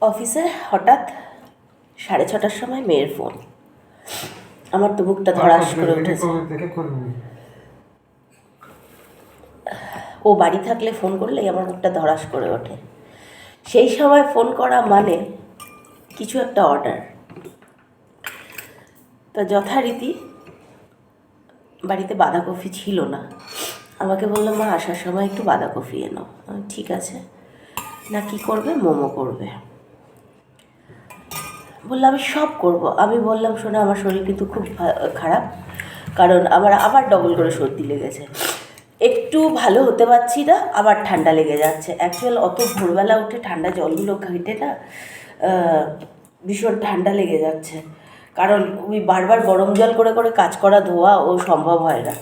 অফিসে হঠাৎ 6:30টার সময় মেয়ের ফোন। আমার তো বুকটা ধড়াস করে উঠেছে। ও বাড়ি থাকলে ফোন করলেই আমার বুকটা ধড়াস করে ওঠে। সেই সময় ফোন করা মানে কিছু একটা অর্ডার। তা যথারীতি বাড়িতে বাঁধাকপি ছিল না। আমাকে বললো, মা আসার সময় একটু বাঁধাকপি এনো। ঠিক আছে। না কি করবে? মোমো করবে। বললাম আমি সব করব। আমি বললাম, শোনো আমার শরীর কিন্তু খুব খারাপ, কারণ আমার আবার ডবল করে সর্দি লেগেছে, একটু ভালো হতে পারছি না, আবার ঠান্ডা লেগে যাচ্ছে। অ্যাকচুয়াল অত ভোরবেলা উঠে ঠান্ডা জলগুলো ঘেটে না ভীষণ ঠান্ডা লেগে যাচ্ছে, কারণ ওই বারবার গরম জল করে করে কাজ করা ধোয়া ও সম্ভব হয় না।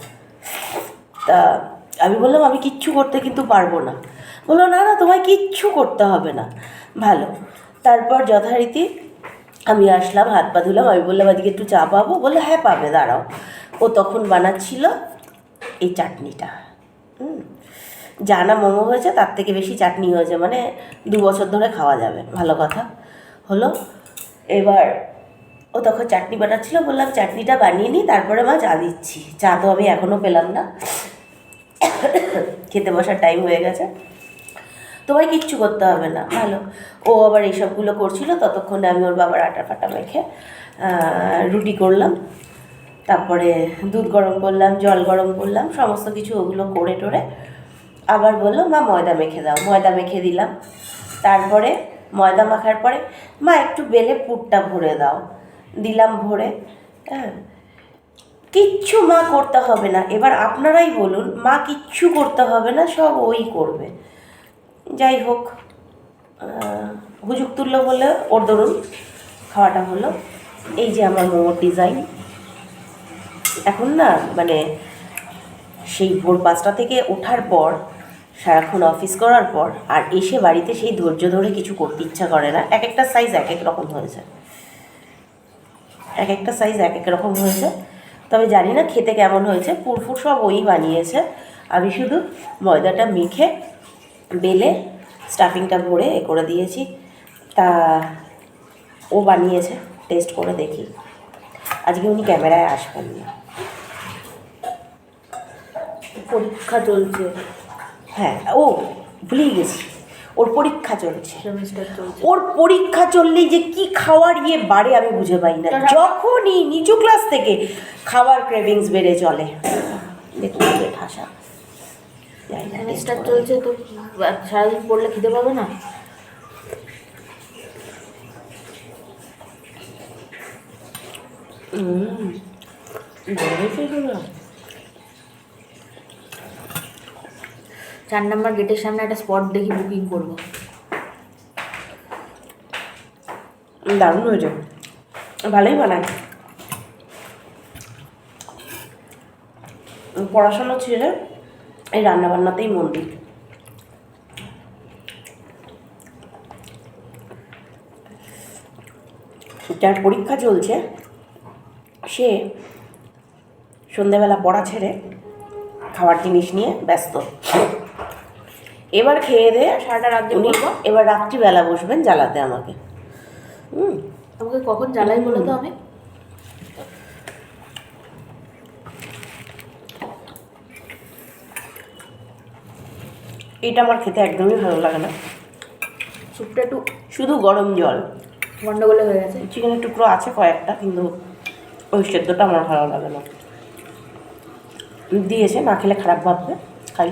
তা আমি বললাম আমি কিচ্ছু করতে কিন্তু পারবো না। বললো না না তোমায় কিচ্ছু করতে হবে না। ভালো। তারপর যথারীতি আমি আসলাম, হাত পা ধুলাম। আমি বললাম আজকে একটু চা পাবো? বললো হ্যাঁ পাবে, দাঁড়াও। ও তখন বানাচ্ছিল এই চাটনিটা। জানা মোমো হয়েছে, তার থেকে বেশি চাটনি হয়েছে, মানে 2 বছর ধরে খাওয়া যাবে। ভালো কথা হলো। এবার ও তখন চাটনি বানাচ্ছিল। বললাম চাটনিটা বানিয়ে নিই, তারপরে মা চা দিচ্ছি। চা তো আমি এখনও পেলাম না, খেতে বসার টাইম হয়ে গেছে। তোমায় কিচ্ছু করতে হবে না। ভালো। ও আবার এইসবগুলো করছিল, ততক্ষণে আমি ওর বাবার আটা ফাটা মেখে রুটি করলাম, তারপরে দুধ গরম করলাম, জল গরম করলাম, সমস্ত কিছু ওগুলো করে টোরে আবার বললো মা ময়দা মেখে দাও। ময়দা মেখে দিলাম। তারপরে ময়দা মাখার পরে মা একটু বেলে পুরটা ভরে দাও। দিলাম ভরে। হ্যাঁ, কিচ্ছু মা করতে হবে না। এবার আপনারাই বলুন, মা কিচ্ছু করতে হবে না, সব ওই করবে। যাই হোক, হুজুক তুললো বলে ওর দরুন খাওয়াটা হলো। এই যে আমার মোমোর ডিজাইন। এখন না মানে সেই ভোর 5টা থেকে ওঠার পর, সারাক্ষণ অফিস করার পর আর এসে বাড়িতে সেই ধৈর্য ধরে কিছু করতে ইচ্ছা করে না। এক একটা সাইজ এক এক রকম হয়েছে, এক একটা সাইজ এক এক রকম হয়েছে। তবে জানি না খেতে কেমন হয়েছে। পুরফুর সব ওই বানিয়েছে, আমি শুধু ময়দাটা মেখে বেলে স্টাফিংটা ভরে এ করে দিয়েছি। তা ও বানিয়েছে, টেস্ট করে দেখি। আজকে উনি ক্যামেরায় আসবেন না, পরীক্ষা চলছে। হ্যাঁ, ও ভুলেই গেছি, ওর পরীক্ষা চলছে। সেমিস্টার চলছে। ওর পরীক্ষা চললেই যে কি খাওয়ার বাড়ে আমি বুঝে পাই না। যখনই নিচু ক্লাস থেকে খাবার ক্রেভিংস বেড়ে চলে। দেখুন ঠাসা। সেমিস্টার চলছে তো সারাদিন পড়লে খিদে পাবে না? না 4 নম্বর গেটের সামনে একটা স্পট দেখি বুকিং করবো। দারুণ হয়েছে, ভালোই বানায়। পড়াশোনা ছেড়ে এই রান্নাবান্নাতেই মন দিই। যার পরীক্ষা চলছে সে সন্ধেবেলা পড়া ছেড়ে খাবার জিনিস নিয়ে ব্যস্ত। এবার খেয়ে দিয়ে সারাটা রাত উনি এবার রাত্রিবেলা বসবেন জ্বালাতে আমাকে। আমাকে কখন জ্বালাই বলে তো আমি? এটা আমার খেতে একদমই ভালো লাগে না। স্যুপটা একটু শুধু গরম জল, গন্ডগোলে হয়ে গেছে। চিকেনের টুকরো আছে কয়েকটা, কিন্তু ওই সেদ্ধটা আমার ভালো লাগে না। দিয়েছে, না খেলে খারাপ ভাববে, খাই।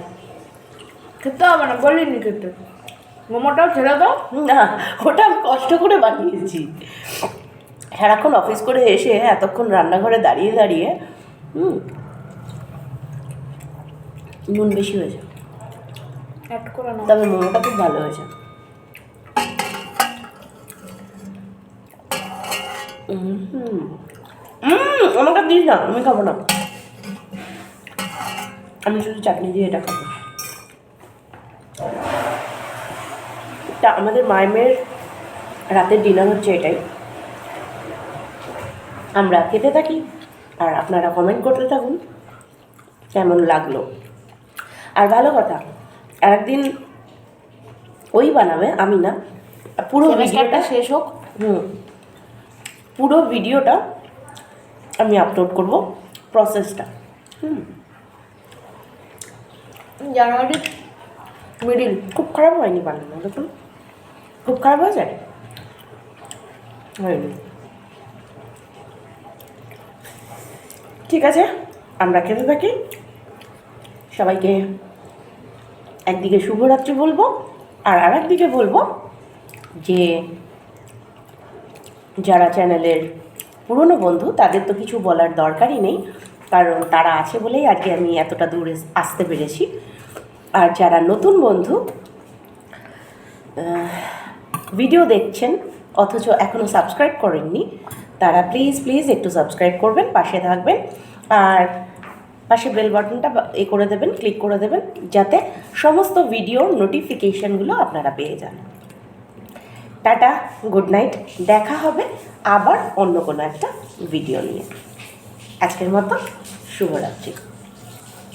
খেতে হবে না, বলিনি খেতে। মোমোটাও ছেড়ে দাও না, ওটা আমি কষ্ট করে বানিয়েছি। সারাক্ষণ অফিস করে এসে এতক্ষণ রান্নাঘরে দাঁড়িয়ে দাঁড়িয়ে নুন বেশি হয়েছে, অ্যাড করে নাও। তবে মোমোটা খুব ভালো হয়েছে। আমাকে দিস না, আমি খাবো না। আমি শুধু চাটনি দিয়ে এটা খাবো। তা আমাদের মায়ের রাতের ডিনার হচ্ছে এটাই। আমরা খেতে থাকি আর আপনারা কমেন্ট করতে থাকুন কেমন লাগলো। আর ভালো কথা, একদিন ওই বানাবে, আমি না, পুরো সেমিস্টারটা ভিডিওটা শেষ হোক। পুরো ভিডিওটা আমি আপলোড করব, প্রসেসটা। জানুয়ারি মিডিল। খুব খারাপ হয়নি বানানো, দেখুন খুব খারাপ হয়ে যায় হয়নি। ঠিক আছে, আমরা খেতে থাকি। সবাইকে একদিকে শুভরাত্রি বলবো, আর আরেকদিকে বলবো যে যারা চ্যানেলের পুরনো বন্ধু তাদের তো কিছু বলার দরকারই নেই, কারণ তারা আছে বলেই আজকে আমি এতটা দূরে আসতে পেরেছি। আর যারা নতুন বন্ধু ভিডিও দেখছেন অথচ এখনও সাবস্ক্রাইব করেননি, তারা প্লিজ একটু সাবস্ক্রাইব করবেন, পাশে থাকবেন, আর পাশে বেল বাটনটা করে দেবেন, ক্লিক করে দেবেন, যাতে সমস্ত ভিডিওর নোটিফিকেশানগুলো আপনারা পেয়ে যান। টাটা, গুড নাইট, দেখা হবে আবার অন্য কোনো একটা ভিডিও নিয়ে। আজকের মতো শুভরাত্রি।